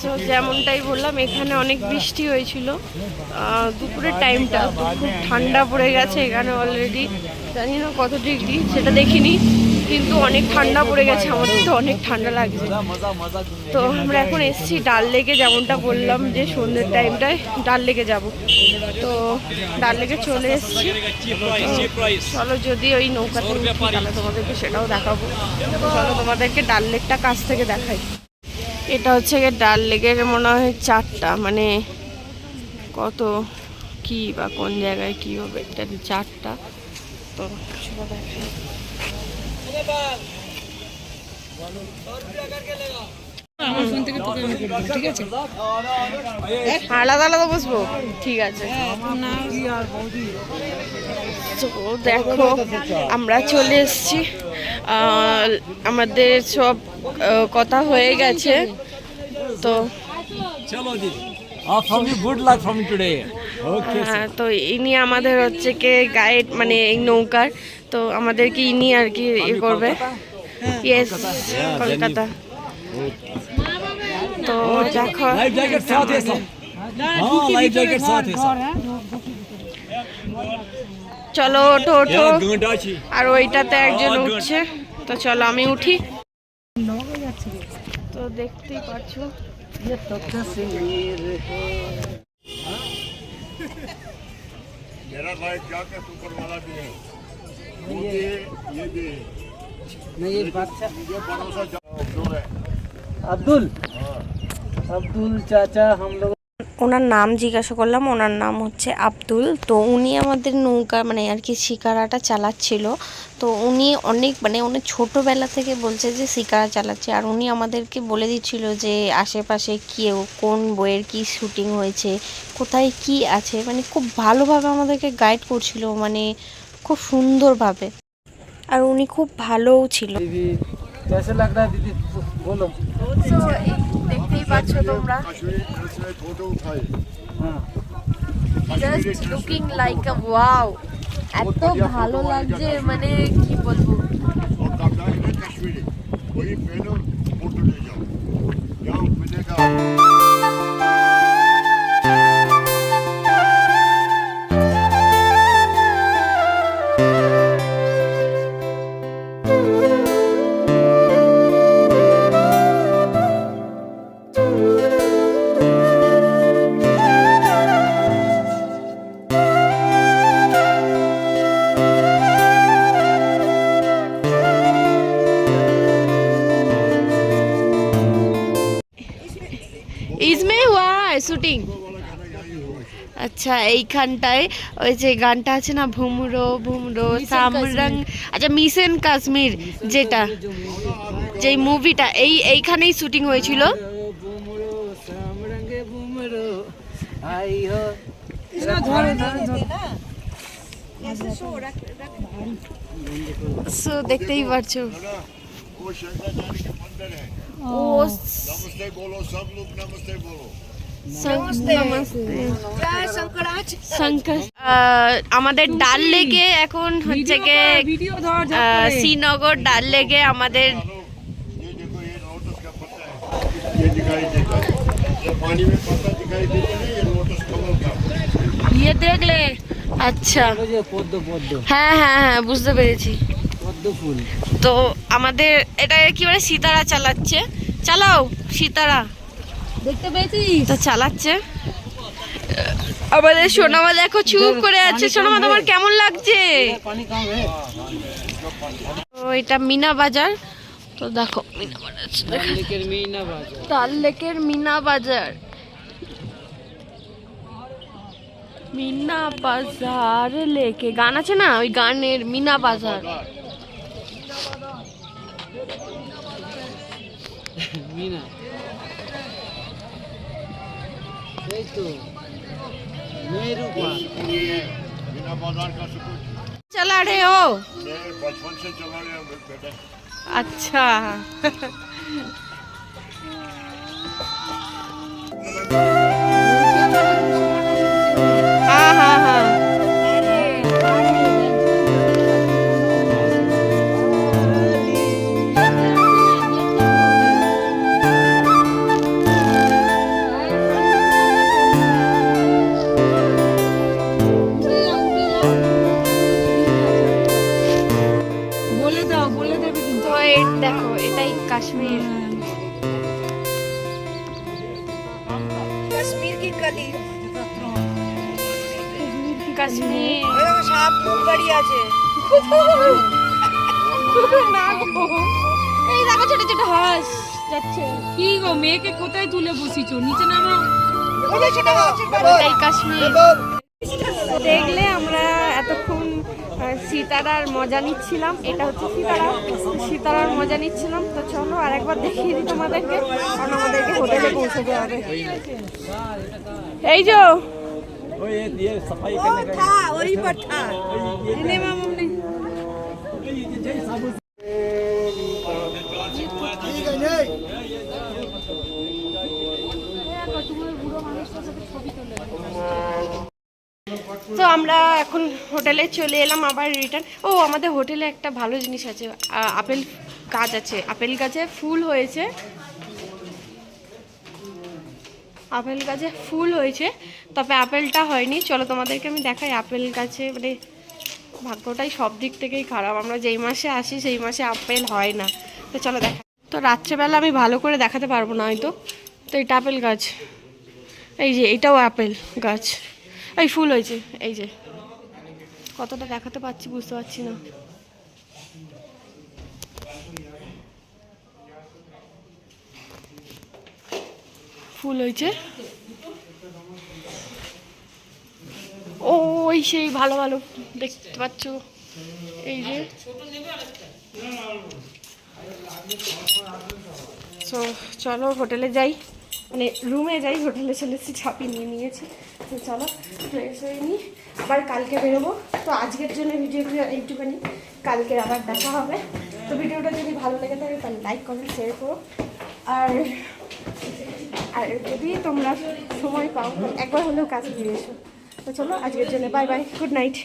তো যেমনটাই বললাম, এখানে অনেক বৃষ্টি হয়েছিল দুপুরের টাইমটা, তো খুব ঠান্ডা পড়ে গেছে এখানে অলরেডি। জানি না কত ডিগ্রি সেটা দেখিনি, কিন্তু অনেক ঠান্ডা পড়ে গেছে, আমাদের তো অনেক ঠান্ডা লাগছে। তো আমরা এখন এসেছি ডাল লেকে, যেমনটা বললাম যে সন্ধ্যের টাইমটায় ডাল লেকে যাব। তো ডাল লেকে চলে এসেছি। চলো যদি ওই নৌকাতে উঠি তাহলে তোমাদেরকে সেটাও দেখাবো। চলো তোমাদেরকে ডাল লেকটা কাছ থেকে দেখাই। এটা হচ্ছে গিয়ে ডাল লেকের মনে হয় 4টা, মানে কত কি বা কোন জায়গায় কি হবে, এটা 4টা। তো সেটা দেখাই। আলাদা আলাদা বসবো, ঠিক আছে। তো দেখো আমরা চলে এসেছি, আমাদের সব কথা হয়ে গেছে। তো তো ইনি আমাদের হচ্ছে কে গাইড, মানে এই নৌকার। তো আমাদেরকে ইনি আর কি করবে। ইয়েস, কলকাতা। তো দেখো চলো ওঠো ওঠো, আর ওইটাতে একজন উঠছে। তো চলো আমি উঠি। তো দেখতেই পাচ্ছ আব্দুল আব্দুল চাচা हम लोग ওনার নাম জিজ্ঞাসা করলাম, ওনার নাম হচ্ছে আব্দুল। তো উনি আমাদের নৌকা মানে আর কি শিকারাটা চালাচ্ছিল। তো উনি অনেক মানে উনি ছোটোবেলা থেকে বলছে যে শিকারা চালাচ্ছে, আর উনি আমাদেরকে বলে দিচ্ছিল যে আশেপাশে কেউ কোন বইয়ের কি শুটিং হয়েছে, কোথায় কি আছে, মানে খুব ভালোভাবে আমাদেরকে গাইড করছিল, মানে খুব সুন্দরভাবে। আর উনি খুব ভালোও ছিল। कैसे लग रहा है दीदी बोलो। দেখতেই পাচ্ছ তোমরা, জাস্ট লুকিং লাইক আ ওয়াও, এত ভালো লাগছে মানে কি বলবো। इसमें हुआ है शूटिंग। আচ্ছা এইখানটায় ওই যে গানটা আছে না, ভুমরো ভুমরো সামরং, আচ্ছা মিশন কাশ্মীর, যেটা যেই মুভিটা এইখানেই শুটিং হয়েছিল। সো দেখতেই পারছো ও আমাদের ডাল লেগে এখন হচ্ছে গিয়ে শ্রীনগর ডাল লেগে আমাদের ইয়ে দেখলে। আচ্ছা হ্যাঁ হ্যাঁ হ্যাঁ বুঝতে পেরেছি। তো আমাদের এটা কি বলে, সিতারা চালাচ্ছে, চালাও সিতারা, দেখতে পেয়েছি তো চালাচ্ছে। আমাদের সোনামা দেখো চুপ করে আছে। সোনামা তোমার কেমন লাগছে? তো এটা মিনা বাজার। তো দেখো মিনা বাজার, ডাল লেকের মিনা বাজার, মিনা বাজার লেকে গান আছে না, ওই গানের মিনা বাজার। मीना यही तो मेरू मीना बाजार का सुकून चला रहे हो? बचपन से चला रहे हैं बेटा। अच्छा हाँ हाँ हाँ কাশ্মীর। সাপ মুখ বাড়ি আছে। না গো, এই দেখো ছোট ছোট হাঁস যাচ্ছে। কি গো মেয়েকে কোথায় তুলে বসিছো? নিচে নামো। ওটাই কাশ্মীর। দেখলে আমরা এতক্ষণ সীতারার মজা নিচ্ছিলাম। এটা হচ্ছে সীতারার মজা নিচ্ছিলাম। তো চলো আরেকবার দেখিয়ে দিই তোমাদেরকে, কারণ আমাদেরকে হোটেলে পৌঁছাতে হবে। এই যে ये सफाई करने का था वही पर था। इन्हें मम्मी তো আমরা এখন হোটেলে চলে এলাম আবার রিটার্ন। ও আমাদের হোটেলে একটা ভালো জিনিস আছে, আপেল গাছ আছে। আপেল গাছে ফুল হয়েছে, আপেল গাছে ফুল হয়েছে, তবে আপেলটা হয়নি। চলো তোমাদেরকে আমি দেখাই। আপেল গাছে মানে ভাগ্যটাই সব দিক থেকেই খারাপ, আমরা যেই মাসে আসি সেই মাসে আপেল হয় না। তো চলো দেখা। তো রাত্রেবেলা আমি ভালো করে দেখাতে পারবো না হয়তো। তো এটা আপেল গাছ, এই যে এটাও আপেল গাছ, এই ফুল হয়েছে। এই যে কতটা দেখাতে পারছি বুঝতে পারছি না। ফুল হয়েছে, ওই সেই ভালো ভালো দেখতে পাচ্ছ। এই যে তো চলো হোটেলে যাই, মানে রুমে যাই। হোটেলে চলে এসেছি, ছাপি নিয়ে নিয়েছি। তো চলো ফ্রেশ হয়ে নিই, আবার কালকে বেরোবো। তো আজকের জন্য ভিডিওটা এইটুখানি, কালকে আবার দেখা হবে। তো ভিডিওটা যদি ভালো লেগে থাকে তাহলে লাইক কমেন্ট শেয়ার করো। আর যদি তোমরা সময় পাও একবার হলেও কাছে ফিরে এসো। তো চলো আজকের জন্য বাই বাই, গুড নাইট।